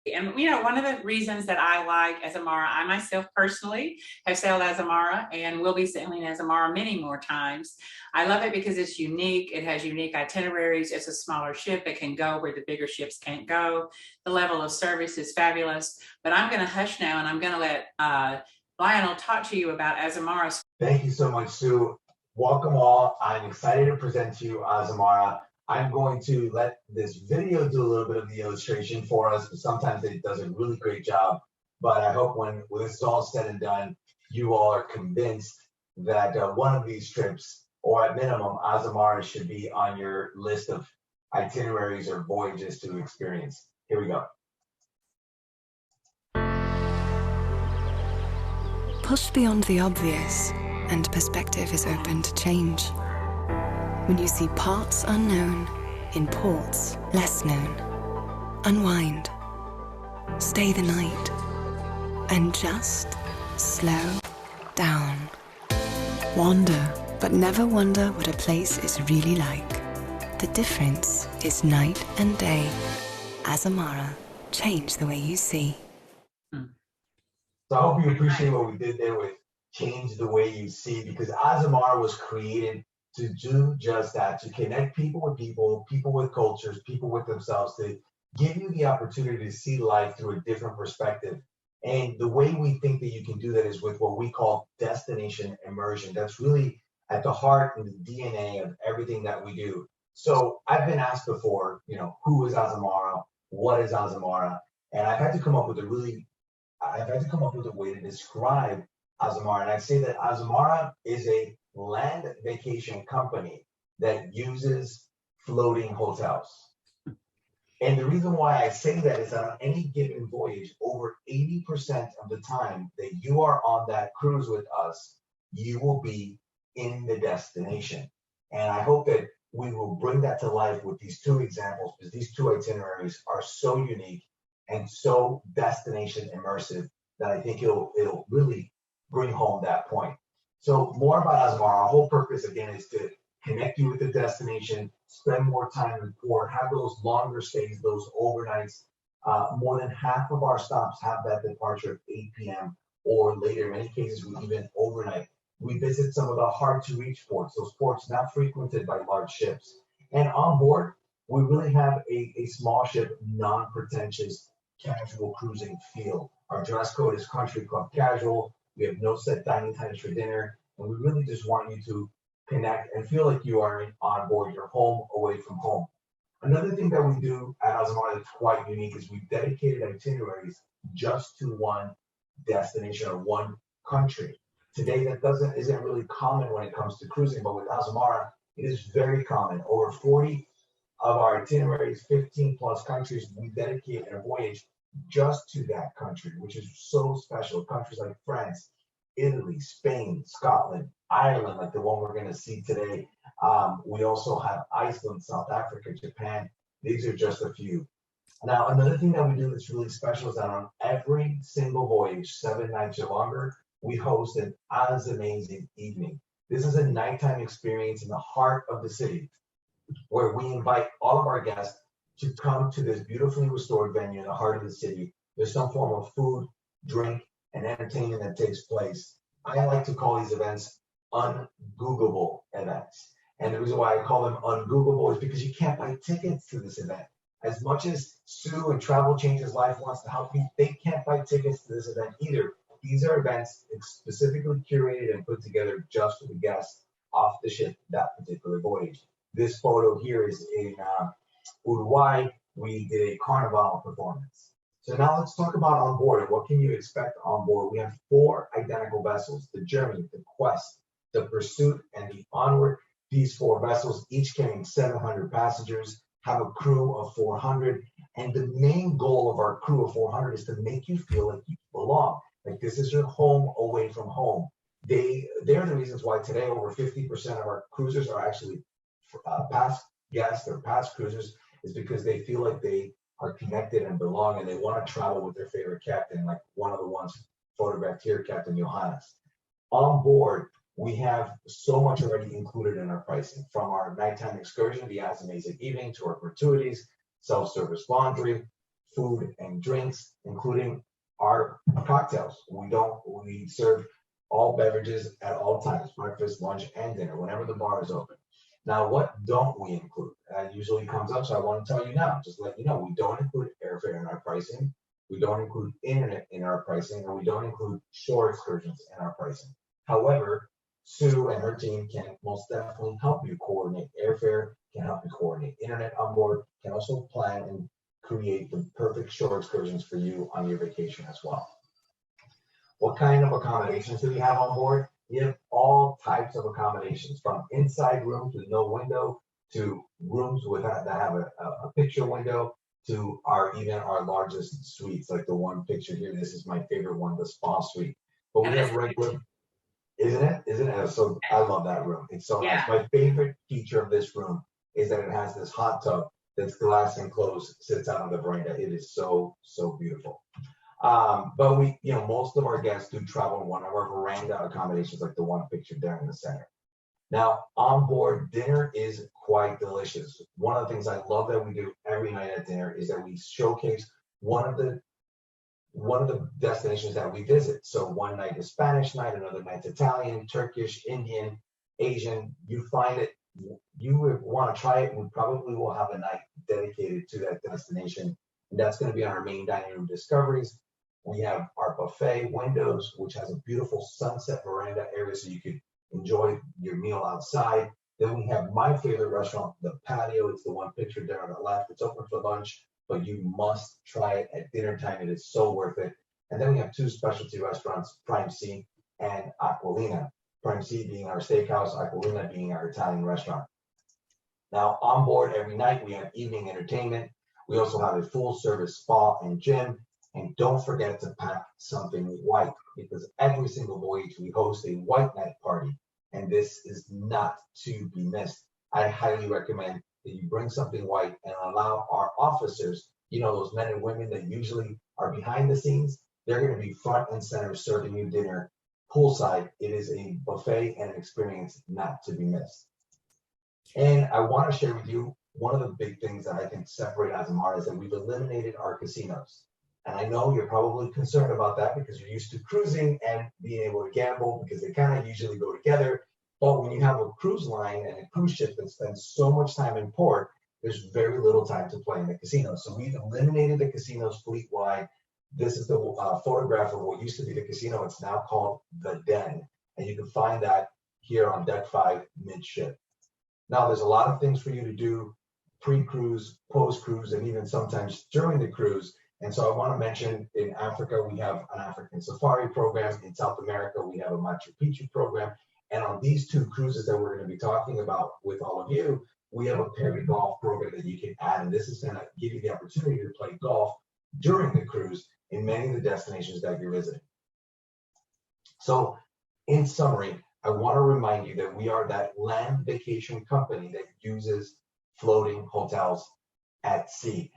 And you know, one of the reasons that I like Azamara, I myself personally have sailed Azamara and will be sailing Azamara many more times. I love it because it's unique. It has unique itineraries. It's a smaller ship. It can go where the bigger ships can't go. The level of service is fabulous. But I'm going to hush now and I'm going to let Lionel talk to you about Azamara. Thank you so much, Sue. Welcome all. I'm excited to present to you Azamara. I'm going to let this video do a little bit of the illustration for us, but sometimes it does a really great job. But I hope when this is all said and done, you all are convinced that one of these trips, or at minimum, Azamara should be on your list of itineraries or voyages to experience. Here we go. Push beyond the obvious, and perspective is open to change. When you see parts unknown in ports less known, unwind, stay the night, and just slow down. Wander, but never wonder what a place is really like. The difference is night and day. Azamara, change the way you see. So I hope you appreciate what we did there with change the way you see, because Azamara was created to do just that, to connect people with cultures, people with themselves, to give you the opportunity to see life through a different perspective. And the way we think that you can do that is with what we call destination immersion. That's really at the heart and the DNA of everything that we do. So I've been asked before, who is Azamara? What is Azamara? And I've had to come up with a way to describe Azamara. And I say that Azamara is a land vacation company that uses floating hotels. And the reason why I say that is that on any given voyage, over 80% of the time that you are on that cruise with us, you will be in the destination. And I hope that we will bring that to life with these two examples, because these two itineraries are so unique and so destination immersive that I think it'll really bring home that point. So more about Azamara. Our whole purpose, again, is to connect you with the destination, spend more time in port, have those longer stays, those overnights. More than half of our stops have that departure at 8 p.m. or later. In many cases, we even overnight. We visit some of the hard-to-reach ports, those ports not frequented by large ships. And on board, we really have a small ship, non-pretentious, casual cruising feel. Our dress code is country club casual. We have no set dining times for dinner, and we really just want you to connect and feel like you are on board your home, away from home. Another thing that we do at Azamara that's quite unique is we've dedicated itineraries just to one destination or one country. Today, that isn't really common when it comes to cruising, but with Azamara, it is very common. Over 40 of our itineraries, 15 plus countries, we dedicate a voyage just to that country, which is so special. Countries like France, Italy, Spain, Scotland, Ireland, like the one we're going to see today. We also have Iceland, South Africa, Japan. These are just a few. Now, another thing that we do that's really special is that on every single voyage, 7 nights or longer, we host an Amazing evening. This is a nighttime experience in the heart of the city, where we invite all of our guests to come to this beautifully restored venue in the heart of the city. There's some form of food, drink, and entertainment that takes place. I like to call these events ungoogleable events. And the reason why I call them ungoogleable is because you can't buy tickets to this event. As much as Sue and Travel Changes Life wants to help you, they can't buy tickets to this event either. These are events specifically curated and put together just for the guests off the ship that particular voyage. This photo here is in Uruguay. We did a carnival performance. So now let's talk about on board. What can you expect on board? We have 4 identical vessels: the Journey, the Quest, the Pursuit, and the Onward. These 4 vessels, each carrying 700 passengers, have a crew of 400. And the main goal of our crew of 400 is to make you feel like you belong. Like this is your home away from home. They're the reasons why today over 50% of our cruisers are actually past guests or past cruisers, is because they feel like they are connected and belong, and they want to travel with their favorite captain, like one of the ones photographed here, Captain Johannes. On board, we have so much already included in our pricing, from our nighttime excursion, the Amazing evening, to our gratuities, self-service laundry, food and drinks, including our cocktails. We serve all beverages at all times, breakfast, lunch, and dinner, whenever the bar is open. Now, what don't we include? That usually comes up, so I want to tell you now, just let you know, we don't include airfare in our pricing, we don't include internet in our pricing, and we don't include shore excursions in our pricing. However, Sue and her team can most definitely help you coordinate airfare, can help you coordinate internet on board, can also plan and create the perfect shore excursions for you on your vacation as well. What kind of accommodations do we have on board? We have all types of accommodations, from inside rooms with no window to rooms that have a picture window to even our largest suites, like the one picture here. This is my favorite one, the spa suite. But we have regular, isn't it? Isn't it? So I love that room. It's so nice. My favorite feature of this room is that it has this hot tub that's glass enclosed, sits out on the veranda. It is so, so beautiful. But we, most of our guests do travel in one of our veranda accommodations, like the one pictured there in the center. Now, on board, dinner is quite delicious. One of the things I love that we do every night at dinner is that we showcase one of the destinations that we visit. So one night is Spanish night, another night's Italian, Turkish, Indian, Asian. You find it, you would want to try it. We probably will have a night dedicated to that destination. And that's going to be on our main dining room discoveries. We have our buffet windows, which has a beautiful sunset veranda area so you could enjoy your meal outside. Then we have my favorite restaurant, the Patio. It's the one pictured there on the left. It's open for lunch, but you must try it at dinner time. It is so worth it. And then we have two specialty restaurants, Prime C and Aquilina. Prime C being our steakhouse, Aquilina being our Italian restaurant. Now, on board every night, we have evening entertainment. We also have a full service spa and gym. And don't forget to pack something white, because every single voyage we host a white night party, and this is not to be missed. I highly recommend that you bring something white and allow our officers, those men and women that usually are behind the scenes, they're going to be front and center serving you dinner poolside. It is a buffet and an experience not to be missed. And I want to share with you one of the big things that I think separate Azamara is that we've eliminated our casinos. And I know you're probably concerned about that because you're used to cruising and being able to gamble, because they kind of usually go together. But when you have a cruise line and a cruise ship that spends so much time in port, there's very little time to play in the casino. So we've eliminated the casinos fleet-wide. This is the photograph of what used to be the casino. It's now called The Den. And you can find that here on Deck 5 midship. Now, there's a lot of things for you to do pre-cruise, post-cruise, and even sometimes during the cruise. And so I want to mention, in Africa, we have an African safari program. In South America, we have a Machu Picchu program. And on these two cruises that we're going to be talking about with all of you, we have a paired golf program that you can add. And this is going to give you the opportunity to play golf during the cruise in many of the destinations that you're visiting. So in summary, I want to remind you that we are that land vacation company that uses floating hotels at sea.